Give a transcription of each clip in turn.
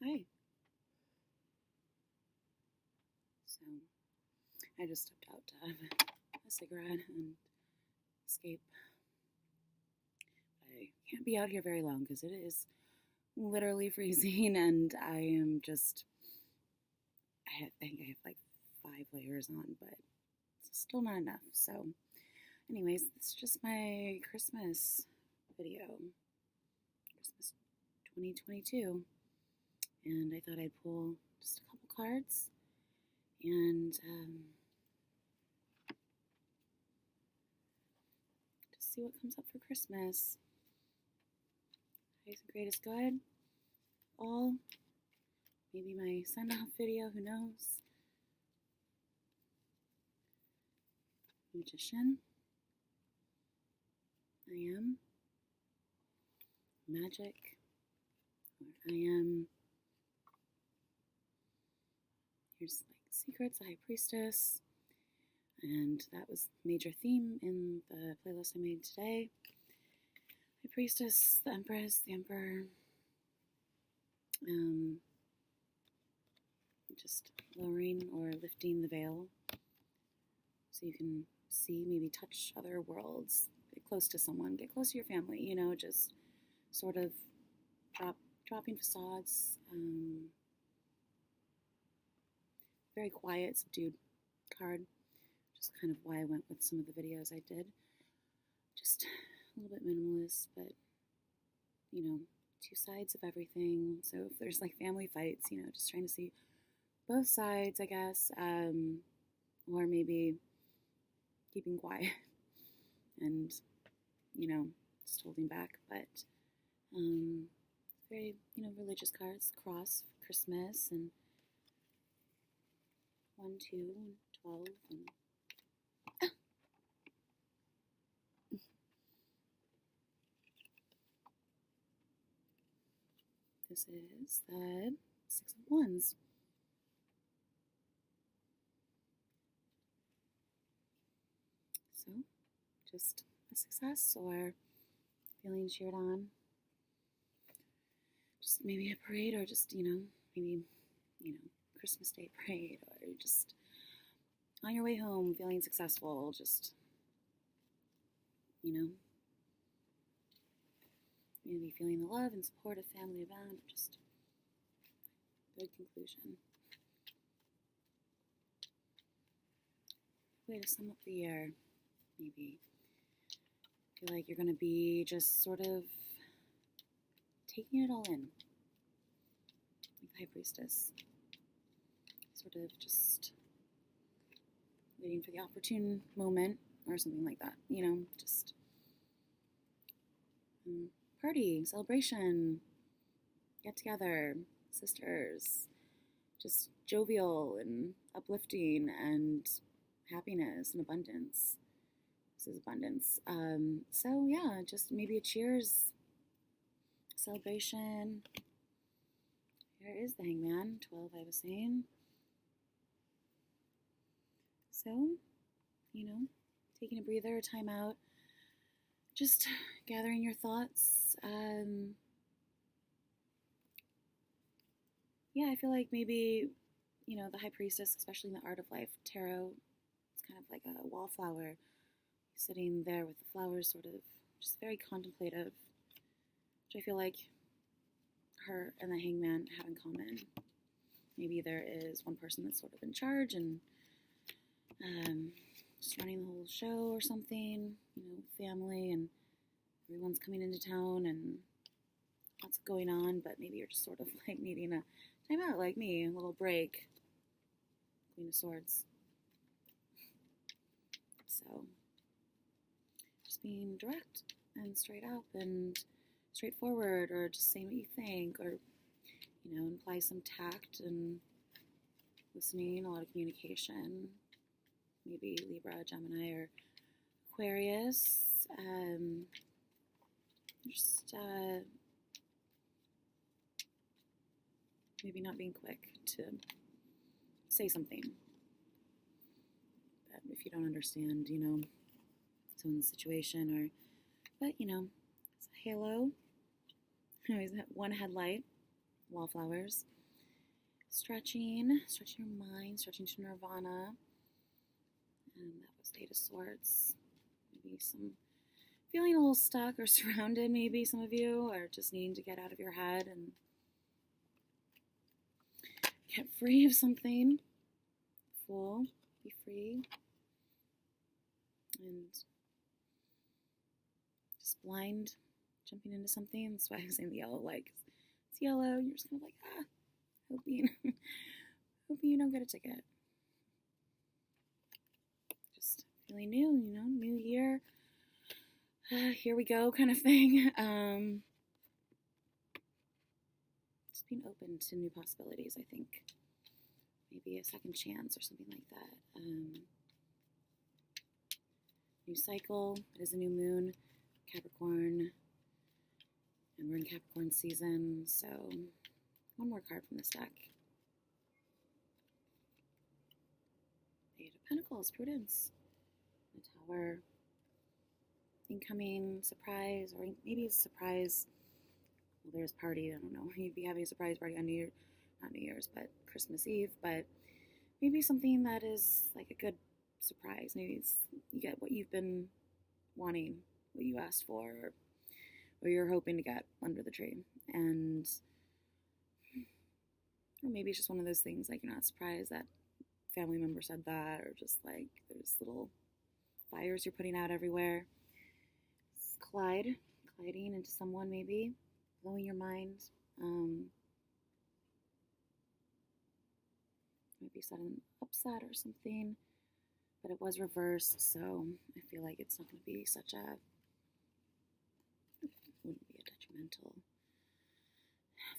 Hi. So, I just stepped out to have a cigarette and escape. I can't be out here very long because it is literally freezing, and I am just. think I have like 5 layers on, but it's still not enough. So, anyways, this is just my Christmas video. Christmas 2022. And I thought I'd pull just a couple cards and just see what comes up for Christmas. Highest and greatest good. All. Maybe my send-off video, who knows? Magician. I am. Magic. Or I am. Here's like secrets, the high priestess. And that was major theme in the playlist I made today. High priestess, the empress, the emperor. Just lowering or lifting the veil so you can see, maybe touch other worlds, get close to someone, get close to your family, just sort of dropping facades. Very quiet, subdued card. Just kind of why I went with some of the videos I did. Just a little bit minimalist, but two sides of everything. So if there's like family fights, just trying to see both sides, I guess, or maybe keeping quiet and, just holding back. But very, religious cards, cross, Christmas, and 1, 2, and 12, and this is the 6 of Wands. So, just a success or feeling cheered on. Just maybe a parade, or just, maybe, Christmas Day parade, or just on your way home feeling successful, just, maybe feeling the love and support of family around, just good conclusion. Way to sum up the year, maybe. Feel like you're going to be just sort of taking it all in. Like the high priestess. Sort of just waiting for the opportune moment or something like that. Just party, celebration, get together, sisters, just jovial and uplifting and happiness and abundance. This is abundance. So yeah, just maybe a cheers, celebration. Here is the hangman, 12 I was saying. So, taking a breather, time out, just gathering your thoughts. Yeah, I feel like maybe, the high priestess, especially in the art of life, tarot, it's kind of like a wallflower, sitting there with the flowers, sort of just very contemplative, which I feel like her and the hangman have in common. Maybe there is one person that's sort of in charge and just running the whole show or something, family, and everyone's coming into town and lots going on, but maybe you're just sort of like needing a time out, like me, a little break. Queen of Swords. So, just being direct and straight up and straightforward, or just saying what you think, or, imply some tact and listening, a lot of communication. Maybe Libra, Gemini, or Aquarius. Just maybe not being quick to say something that if you don't understand, someone's situation, or, but, it's a halo. Always one headlight, wallflowers. Stretching your mind, stretching to nirvana. And that was Eight of Swords. Maybe some feeling a little stuck or surrounded, maybe some of you, or just needing to get out of your head and get free of something. Fool, be free. And just blind, jumping into something. That's why I was saying the yellow light. It's yellow. You're just kind of like, hoping you don't get a ticket. Just feeling new, new year. Here we go, kind of thing. Just being open to new possibilities, I think. Maybe a second chance or something like that. New cycle. It is a new moon, Capricorn. And we're in Capricorn season, so one more card from this deck. Eight of Pentacles, Prudence. The Tower. Incoming surprise, or maybe a surprise. Well, there's party. I don't know. You'd be having a surprise party on not New Year's, but Christmas Eve. But maybe something that is like a good surprise. Maybe you get what you've been wanting, what you asked for, or you're hoping to get under the tree. And or maybe it's just one of those things like you're not surprised that family member said that, or just like there's little fires you're putting out everywhere. It's colliding into someone, maybe blowing your mind. Maybe sudden upset or something, but it was reversed, so I feel like it's not going to be wouldn't be a detrimental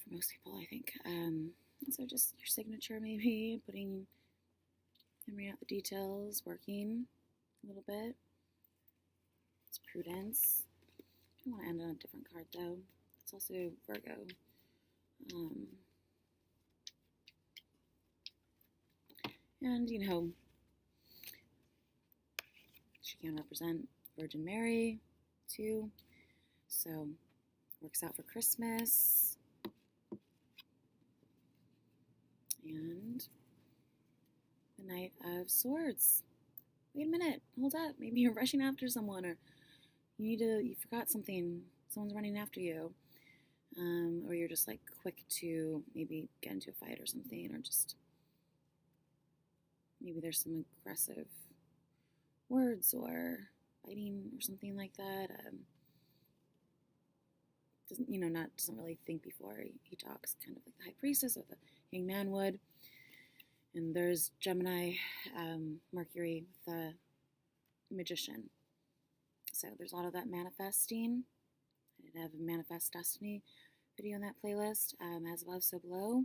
for most people, I think. So just your signature, maybe hammering out the details, working a little bit. It's Prudence. I want to end on a different card though. It's also Virgo. And she can represent Virgin Mary too. So works out for Christmas. And the Knight of Swords. Wait a minute, hold up. Maybe you're rushing after someone, or you forgot something. Someone's running after you. Or you're just like quick to maybe get into a fight or something, or just maybe there's some aggressive words or fighting or something like that. Doesn't really think before he talks, kind of like the High Priestess or the Hangman would. And there's Gemini, Mercury with the Magician. So there's a lot of that manifesting. I did have a Manifest Destiny video in that playlist, as above, so below.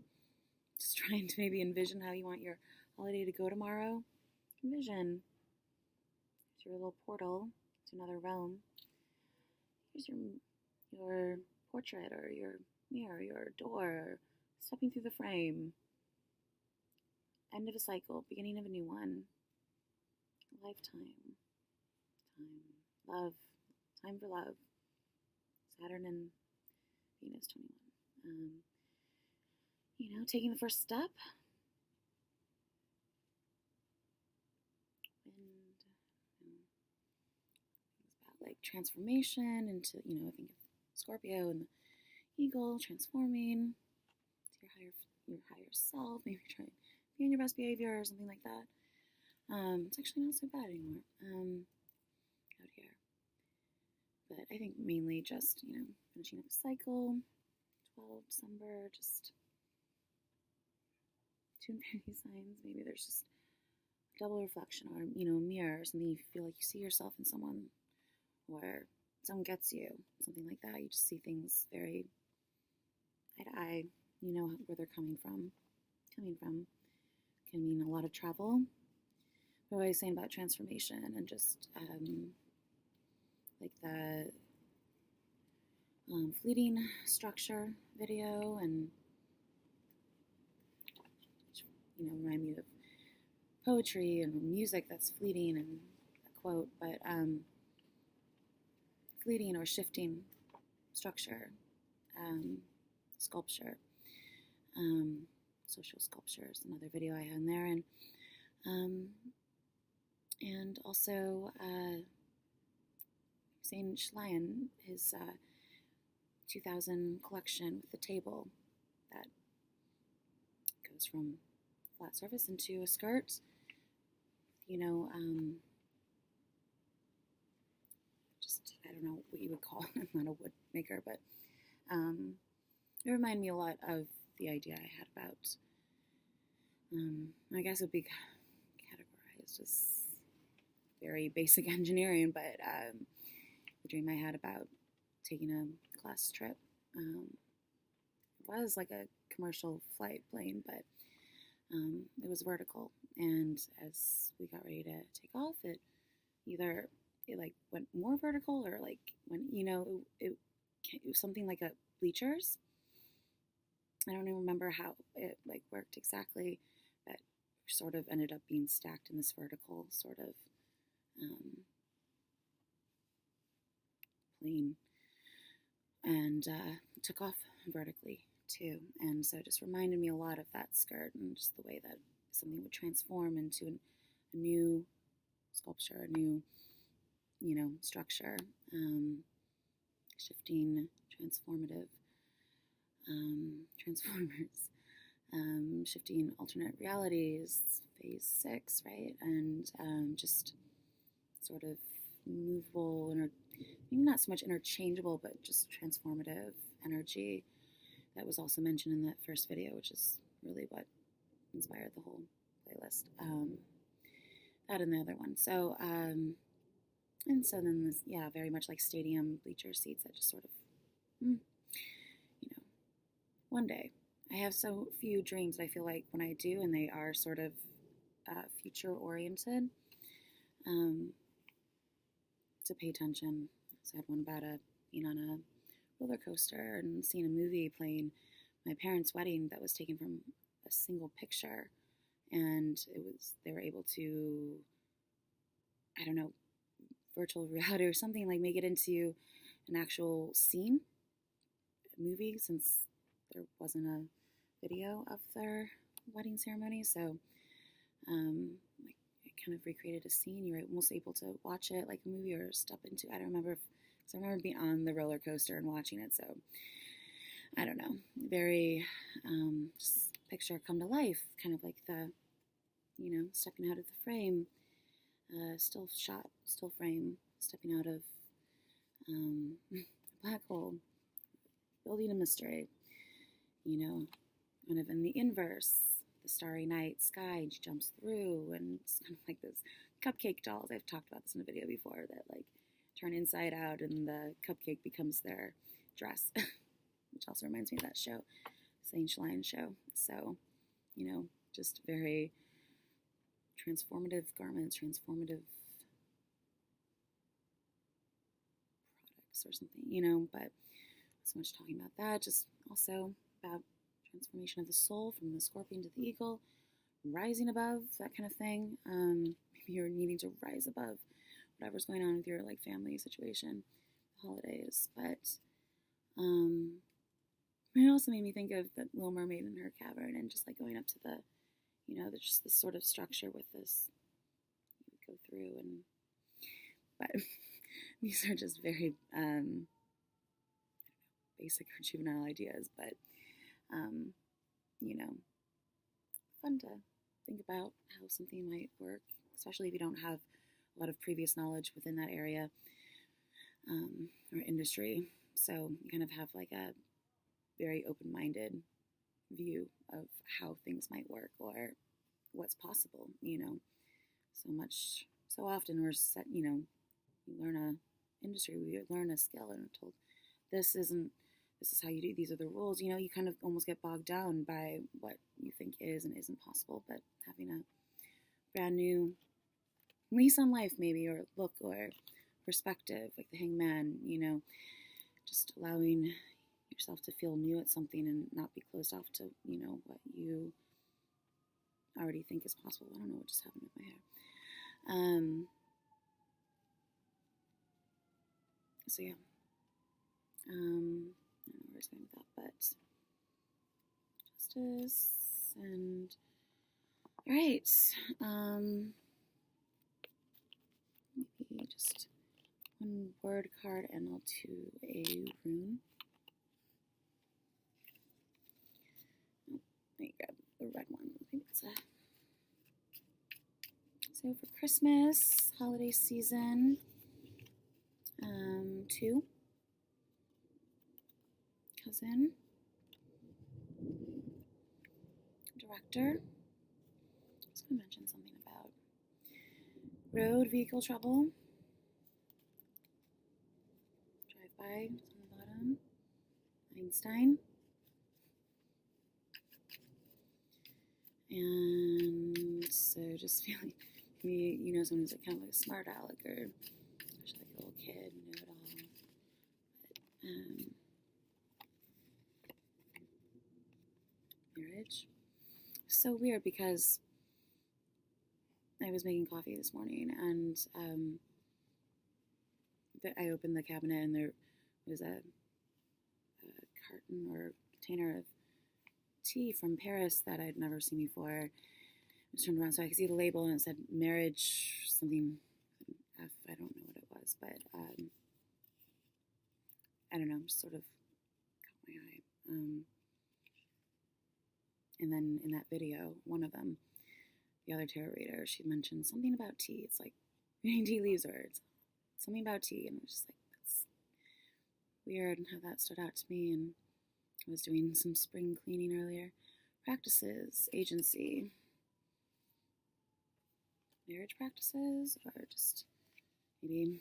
Just trying to maybe envision how you want your holiday to go tomorrow. Envision. It's your little portal to another realm. Here's your portrait or your mirror, your door, stepping through the frame. End of a cycle, beginning of a new one. Lifetime. Love. Time for love. Saturn and Venus 21. Taking the first step. And it's about like transformation into, I think of Scorpio and the eagle transforming to your higher self, maybe trying to be on your best behavior or something like that. It's actually not so bad anymore out here. But I think mainly just, finishing up a cycle, 12 December, just two infinity signs. Maybe there's just double reflection or, a mirror or something. You feel like you see yourself in someone, or someone gets you, something like that. You just see things very eye to eye. You know where they're coming from. Can mean a lot of travel. But what I was saying about transformation and just like the fleeting structure video, and remind me of poetry and music that's fleeting and a quote, but fleeting or shifting structure, sculpture. social sculptures, another video I had in there, and also Hussein Schleien, his 2000 collection with the table that goes from flat surface into a skirt, just, I don't know what you would call it. I'm not a wood maker, but it reminded me a lot of the idea I had about, I guess it would be categorized as very basic engineering, but the dream I had about taking a class trip, it was like a commercial flight plane, but it was vertical, and as we got ready to take off, it like went more vertical, or like when it was something like a bleachers. I don't even remember how it like worked exactly, but sort of ended up being stacked in this vertical sort of plane, and took off vertically too. And so it just reminded me a lot of that skirt, and just the way that something would transform into a new sculpture, a new structure, shifting, transformative, transformers, shifting alternate realities, phase 6, right? And just sort of movable, maybe not so much interchangeable, but just transformative energy that was also mentioned in that first video, which is really what inspired the whole playlist. That and the other one. So, and so then this, very much like stadium bleacher seats that just sort of, one day. I have so few dreams that I feel like when I do, and they are sort of future oriented, to pay attention. So I had one about being on a roller coaster and seeing a movie playing my parents' wedding that was taken from a single picture, and they were able to, I don't know, virtual reality or something, like make it into an actual scene, movie, since there wasn't a video of their wedding ceremony. So like it kind of recreated a scene. You were almost able to watch it like a movie or step into, I don't remember, because I remember being on the roller coaster and watching it. So I don't know, very just picture come to life, kind of like the stepping out of the frame, still shot, still frame, stepping out of black hole, building a mystery, kind of in the inverse, the starry night sky jumps through, and it's kind of like those cupcake dolls. I've talked about this in a video before, that like turn inside out and the cupcake becomes their dress, which also reminds me of that show, Saint Schlein show. So, just very transformative garments, transformative products or something, but not so much talking about that, just also about transformation of the soul from the scorpion to the eagle, rising above, that kind of thing. Maybe you're needing to rise above whatever's going on with your like family situation, holidays, but it also made me think of the Little Mermaid in her cavern, and just like going up to the, there's just this sort of structure with this, you go through, but these are just very basic or juvenile ideas, but fun to think about how something might work, especially if you don't have a lot of previous knowledge within that area or industry. So you kind of have like a very open-minded view of how things might work or what's possible, so often we're set, you learn a industry, we learn a skill, and we're told this is how you do, these are the rules, you kind of almost get bogged down by what you think is and isn't possible. But having a brand new lease on life, maybe, or look, or perspective, like the hangman, just allowing yourself to feel new at something and not be closed off to, what you already think is possible. I don't know what just happened with my hair. So yeah. I don't know where I was going with that, but just priestess, and all right. Maybe just one word card, and I'll do a rune. Oh, let me grab the red one. Maybe it's a. So for Christmas, holiday season, 2, cousin, director. I was going to mention something about road vehicle trouble. Drive by on the bottom. Einstein. And so just feeling, maybe you know someone who's like kind of like a smart aleck, or especially like a little kid, know it all. But, marriage. So weird because I was making coffee this morning, and I opened the cabinet, and there was a carton or container of tea from Paris that I'd never seen before. I was turned around so I could see the label, and it said marriage something F. I don't know what it was, but I don't know, just sort of caught my eye. And then in that video, one of them, the other tarot reader, she mentioned something about tea. It's like reading tea leaves, or it's something about tea, and I was just like, that's weird, and how that stood out to me. And I was doing some spring cleaning earlier. Practices, agency, marriage practices, or just maybe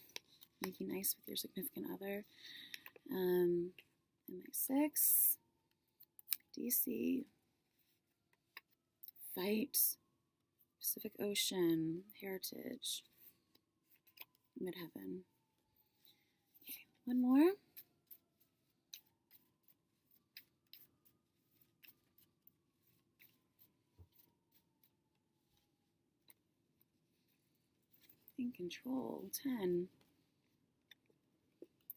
making nice with your significant other. And my 6, DC, fight, Pacific Ocean, heritage, midheaven. Okay, one more. In control, 10.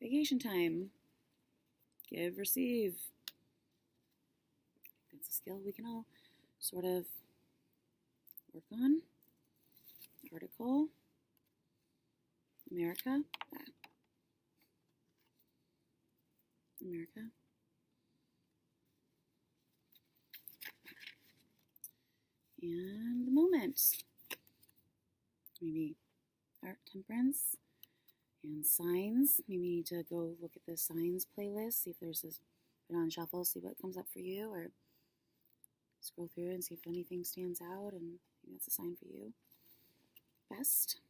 Vacation time. Give, receive. That's a skill we can all sort of work on. Article. America. America. And the moment. Maybe art, temperance, and signs. Maybe you need to go look at the signs playlist, see if there's this, put it on shuffle, see what comes up for you, or scroll through and see if anything stands out, and maybe that's a sign for you. Best.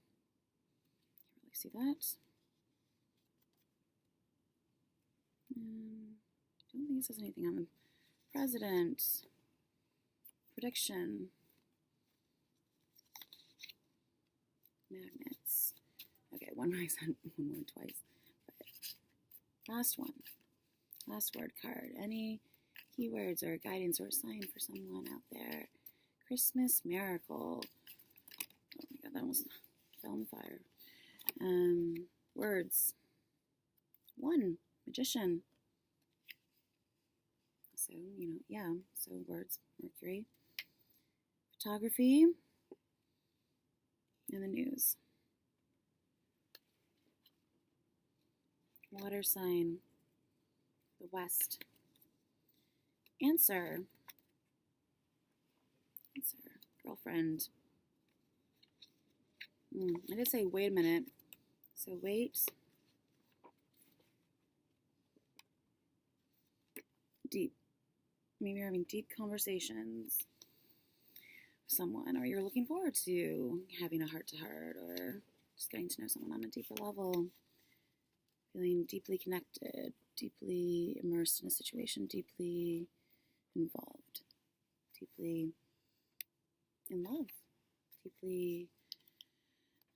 Can't really see that. Don't think it says anything on the president. Prediction. Magnets. Okay, one more, I said one more twice. But last one. Last word card. Any keywords or guidance or a sign for someone out there? Christmas miracle. Oh my god, that almost fell on fire. Words. 1. Magician. So, so words. Mercury. Photography. And the news. Water sign. The West. Answer. Girlfriend. I did say wait a minute. So wait. Deep. Maybe you're having deep conversations with someone, or you're looking forward to having a heart-to-heart, or just getting to know someone on a deeper level. Feeling deeply connected, deeply immersed in a situation, deeply involved, deeply in love, deeply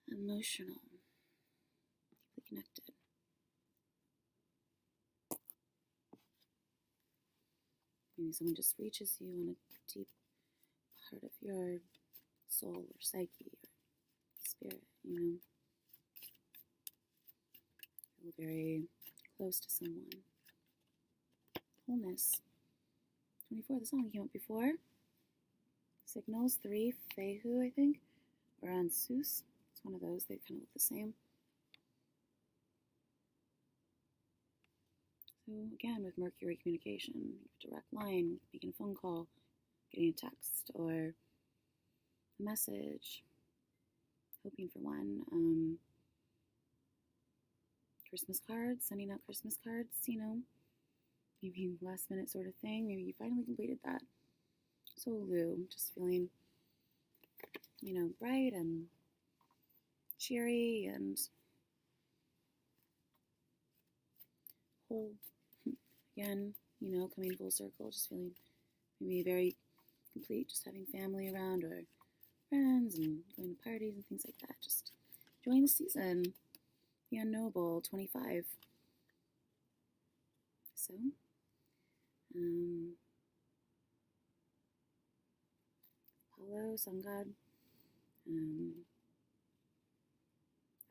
emotional, deeply connected. Maybe someone just reaches you on a deep part of your soul or psyche or spirit, Feel very close to someone. Wholeness. 24. This one came up before. Signals 3, fehu, I think, or ansuz. It's one of those. They kind of look the same. So again, with Mercury communication, direct line, making a phone call, getting a text or a message, hoping for one. Christmas cards, sending out Christmas cards, maybe last minute sort of thing. Maybe you finally completed that. Sowilo, just feeling, bright and cheery and whole. Again, coming full circle, just feeling maybe very complete, just having family around or friends and going to parties and things like that. Just enjoying the season. The unknowable, 25. So, Apollo, sun god,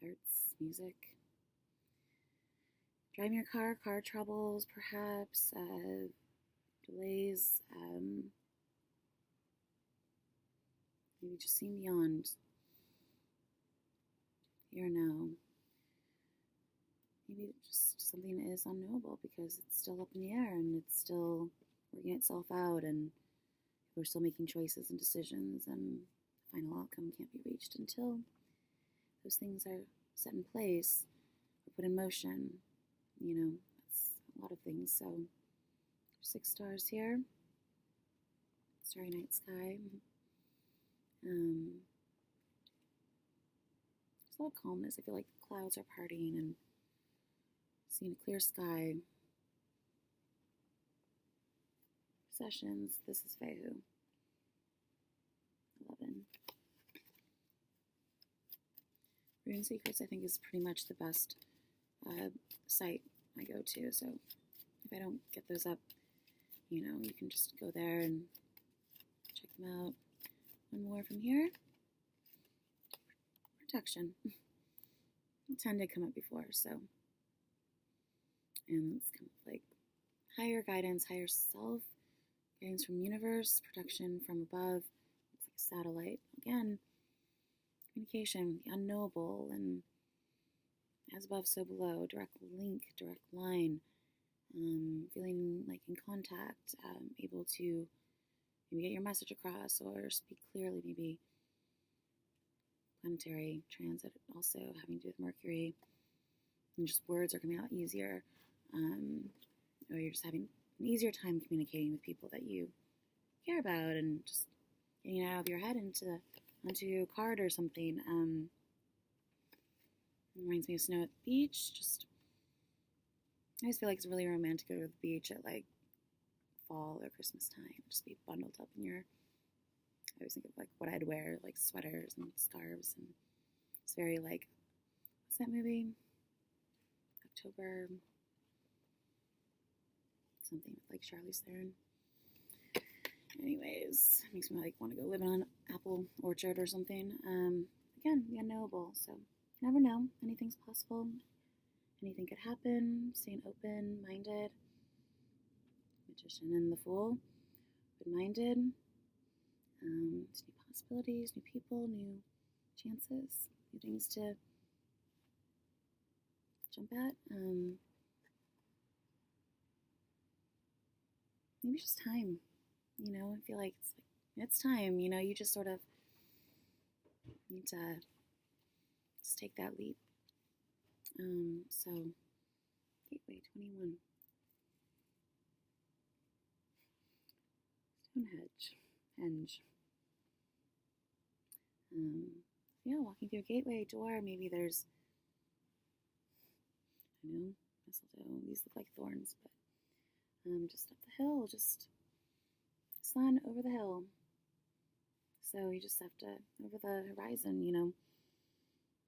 arts, music. Driving your car troubles, perhaps, delays, maybe just seeing beyond here now. Maybe just something is unknowable because it's still up in the air and it's still working itself out and people are still making choices and decisions and the final outcome can't be reached until those things are set in place or put in motion. That's a lot of things. So there's 6 stars here. Starry night sky. There's a lot of calmness. I feel like the clouds are parting and seeing a clear sky. Sessions. This is fehu. 11. Rune Secrets, I think, is pretty much the best site I go to. So if I don't get those up, you can just go there and check them out. One more from here. Protection. 10 did come up before, so. And it's kind of like higher guidance, higher self, guidance from universe, protection from above. Looks like a satellite. Again, communication, the unknowable, and as above, so below. Direct link, direct line. Feeling like in contact, able to maybe get your message across or speak clearly, maybe. Planetary transit also having to do with Mercury. And just words are coming out easier. Or you're just having an easier time communicating with people that you care about and just getting it out of your head onto a card or something. Reminds me of snow at the beach. I just feel like it's really romantic to go to the beach at like fall or Christmas time. Just be bundled up in I always think of like what I'd wear, like sweaters and scarves, and it's very like, what's that movie? October something with like Charlize Theron. Anyways, it makes me like want to go live in an apple orchard or something. Again, the unknowable. So you never know. Anything's possible. Anything could happen. Staying open-minded. Magician and the Fool. Open-minded. New possibilities, new people, new chances, new things to jump at. Maybe just time. I feel like it's time. You just sort of need to just take that leap. So Gateway 21. Henge. Walking through a gateway door, maybe there's, mistletoe. These look like thorns, but just up the hill, just sun over the hill. So you just have to, over the horizon,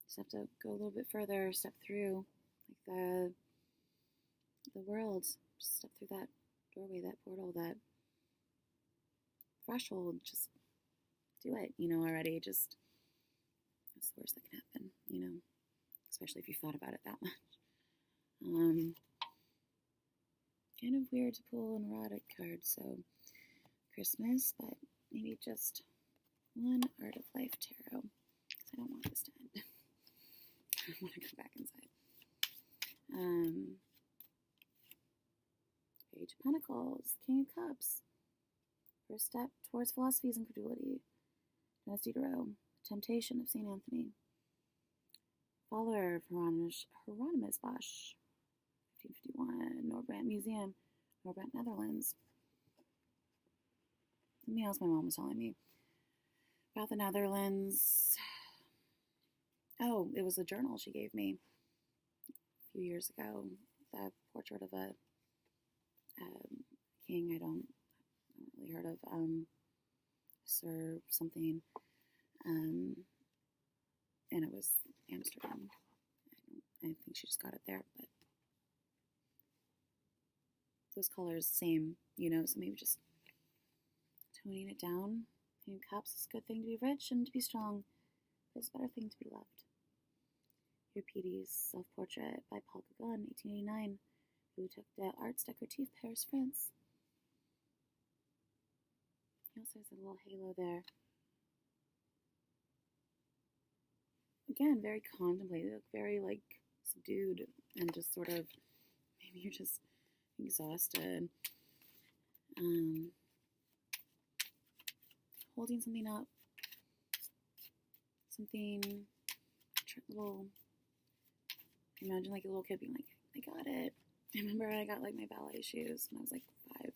just have to go a little bit further, step through, like the world, just step through that doorway, that portal, that threshold, just do it, already, just, that's the worst that can happen, especially if you thought about it that much. Kind of weird to pull an erotic card, so Christmas, but maybe just one Art of Life tarot. Because I don't want this to end. I want to go back inside. Page of Pentacles, King of Cups. First step towards philosophies and credulity. Diderot, Temptation of St. Anthony. Follower of Hieronymus Bosch, 1551, Noordbrand Museum, Noordbrand, Netherlands. Something else my mom was telling me about the Netherlands. Oh, it was a journal she gave me a few years ago. The portrait of a king I don't really heard of, Sir something, and it was Amsterdam. I think she just got it there, but those colors, same, so maybe just toning it down. King of Cups is a good thing to be rich and to be strong, but it's a better thing to be loved. Euripides, self-portrait by Paul Gauguin, 1889, who took the Arts Décoratifs, Paris, France. He also has a little halo there. Again, very contemplative, very subdued, and just sort of, maybe you're just exhausted. Holding something up, something little. Imagine a little kid being like, I got it. I remember I got my ballet shoes when I was 5.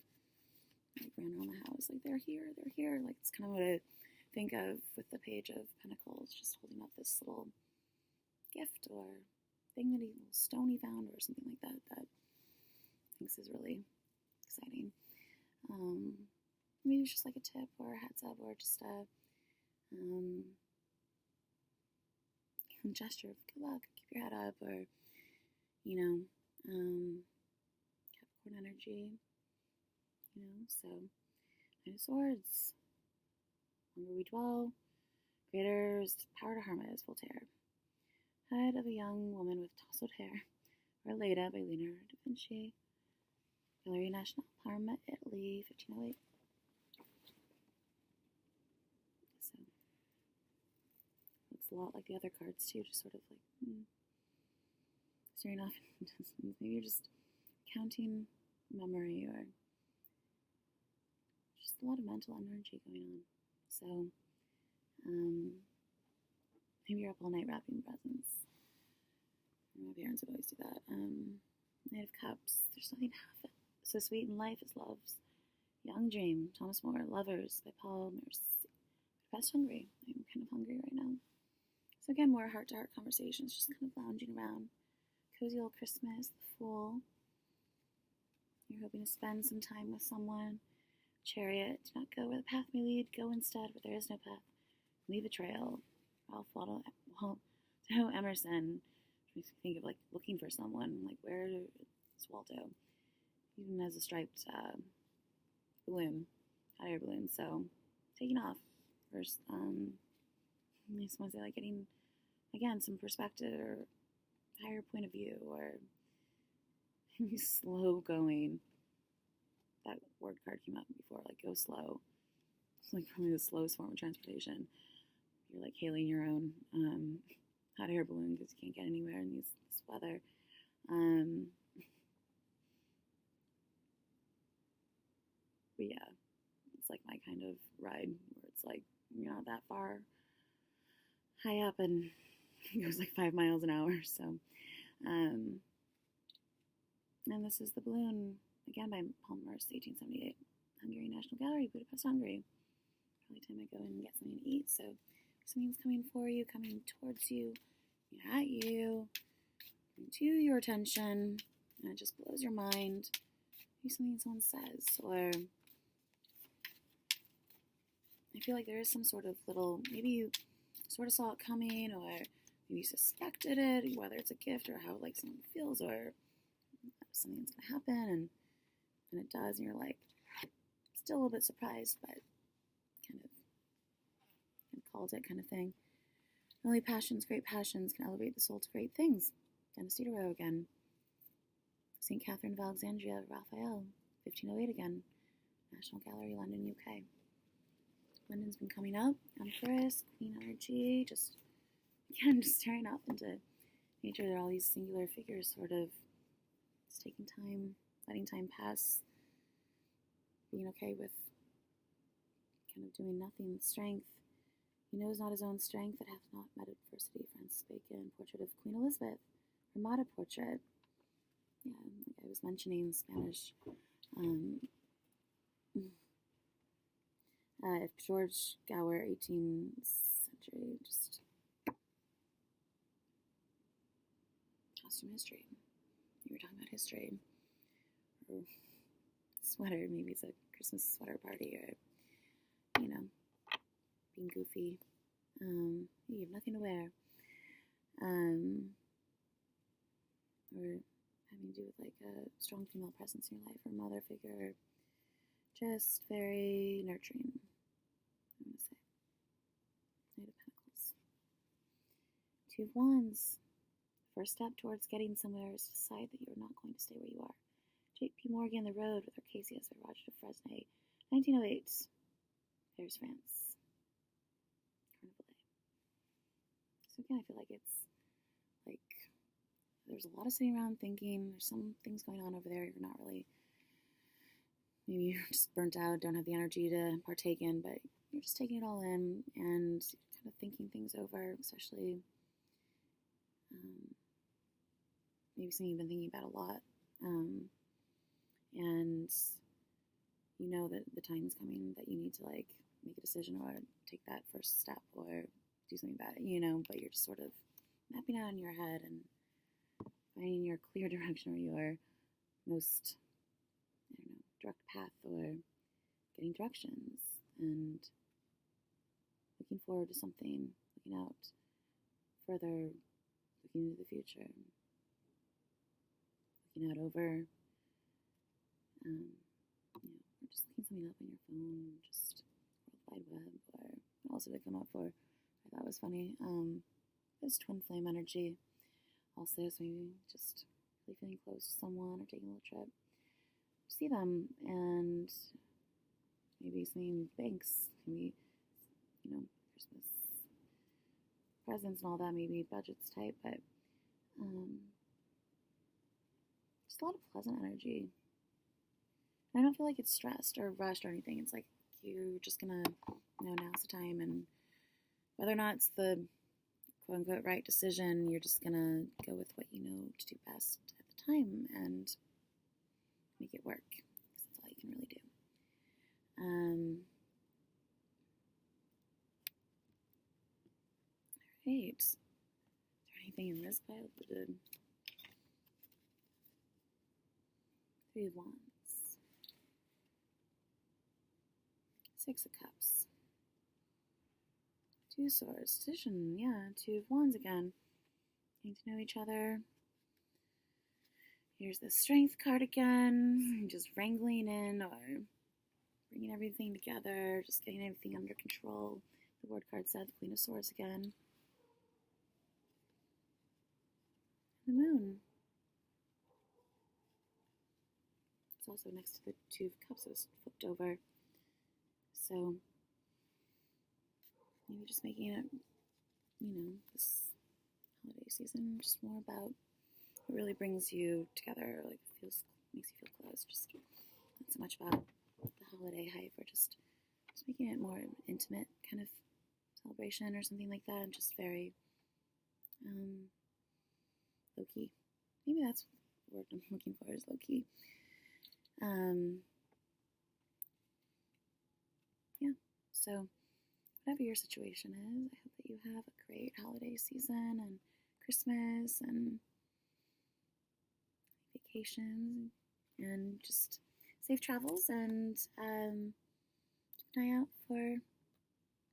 I ran around the house they're here. It's kind of what I think of with the Page of Pentacles, just holding up this little gift or thing that stone he found or something like that I think is really exciting. Maybe it's just a tip or a heads up or just a gesture of good luck, keep your head up, or Capricorn energy, so Knight of Swords, longer we dwell, greater is power to harm it, Voltaire. Head of a young woman with tousled hair, or Leda by Leonardo da Vinci. Galleria Nationale, Parma, Italy, 1508. So, looks a lot like the other cards too, just sort of staring off in the distance. Maybe you're just counting memory or just a lot of mental energy going on. So, maybe you're up all night wrapping presents. My parents would always do that. Knight of Cups, there's nothing half so sweet in life as love's. Young Dream, Thomas More, Lovers by Paul Mercy. Best hungry. I'm kind of hungry right now. So again, more heart-to-heart conversations, just kind of lounging around. Cozy old Christmas, the Fool. You're hoping to spend some time with someone. Chariot, do not go where the path may lead, go instead where there is no path. Leave a trail. Ralph Waldo Emerson. Makes me think of looking for someone, where is Waldo? Even as a striped balloon, hot air balloon. So taking off first. I just want to say getting again some perspective or higher point of view, or slow going. That word card came up before, go slow. It's probably the slowest form of transportation. You're hailing your own hot air balloon because you can't get anywhere in this weather. But yeah, it's my kind of ride where it's you're not that far high up and it goes 5 miles an hour. So, and this is the balloon again by Paul Mercy, 1878, Hungary National Gallery, Budapest, Hungary. Probably time I go in and get something to eat. So something's coming for you, coming towards you, at you, to your attention, and it just blows your mind. Maybe something someone says, or I feel there is some sort of little, maybe you sort of saw it coming, or maybe you suspected it, whether it's a gift or how someone feels, or something's going to happen, and it does, and you're still a little bit surprised, but kind of called it kind of thing. Only passions, great passions, can elevate the soul to great things. Dennis Diderot again. St. Catherine of Alexandria, Raphael, 1508 again. National Gallery, London, UK. London's been coming up. Empress, Queen energy, just staring off into nature. There are all these singular figures, sort of just taking time, letting time pass, being okay with kind of doing nothing. Strength. He knows not his own strength that hath not met adversity. Francis Bacon. Portrait of Queen Elizabeth. Ramada portrait. Yeah, like I was mentioning, Spanish. George Gower, 18th century, just costume history. You were talking about history. Or sweater, maybe it's a Christmas sweater party, or, being goofy. You have nothing to wear. Or having to do with like a strong female presence in your life, or mother figure, just very nurturing, I'm going to say. Knight of Pentacles. Two of Wands. First step towards getting somewhere is to decide that you're not going to stay where you are. J.P. Morgan, The Road with Arcasius by Roger de Fresnay, 1908. Paris, France. Carnavalet. So again, I feel like it's like there's a lot of sitting around thinking. There's some things going on over there you're not really, maybe you're just burnt out, don't have the energy to partake in, but you're just taking it all in and kind of thinking things over, especially maybe something you've been thinking about a lot. And you know that the time is coming that you need to like make a decision or take that first step or do something about it, but you're just sort of mapping out in your head and finding your clear direction or your most, direct path, or getting directions and looking forward to something, looking out further, looking into the future, looking out over, or just looking something up on your phone, just World Wide Web, or what else did I come up for? I thought was funny. It's twin flame energy. Also, so maybe just really feeling close to someone or taking a little trip. See them, and maybe something banks, maybe, Christmas presents and all that, maybe budgets type, but just a lot of pleasant energy. And I don't feel like it's stressed or rushed or anything. It's like you're just gonna, now's the time, and whether or not it's the quote-unquote right decision, you're just gonna go with what you know to do best at the time and make it work, because that's all you can really do. Alright, is there anything in this pile? The Three of Wands, Six of Cups, Two of Swords, Decision, Two of Wands again, getting to know each other. Here's the Strength card again, just wrangling in or bringing everything together, just getting everything under control. The Word card said the Queen of Swords again. The Moon. It's also next to the Two of Cups. It was flipped over. So maybe just making it, this holiday season just more about what really brings you together, like makes you feel close. Just not so much about the holiday hype, or just making it more intimate kind of celebration or something like that, and just very low key. Maybe that's the word I'm looking for, is low key. So whatever your situation is, I hope that you have a great holiday season and Christmas and vacations, and just safe travels, and keep an eye out for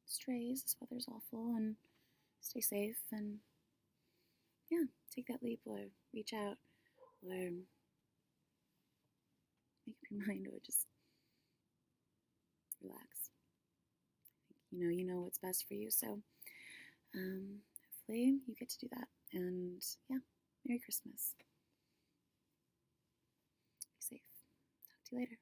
strays. This weather's awful, and stay safe, and take that leap, or reach out, or make up your mind, or just relax. You know what's best for you, so hopefully you get to do that, and Merry Christmas. Be safe. Talk to you later.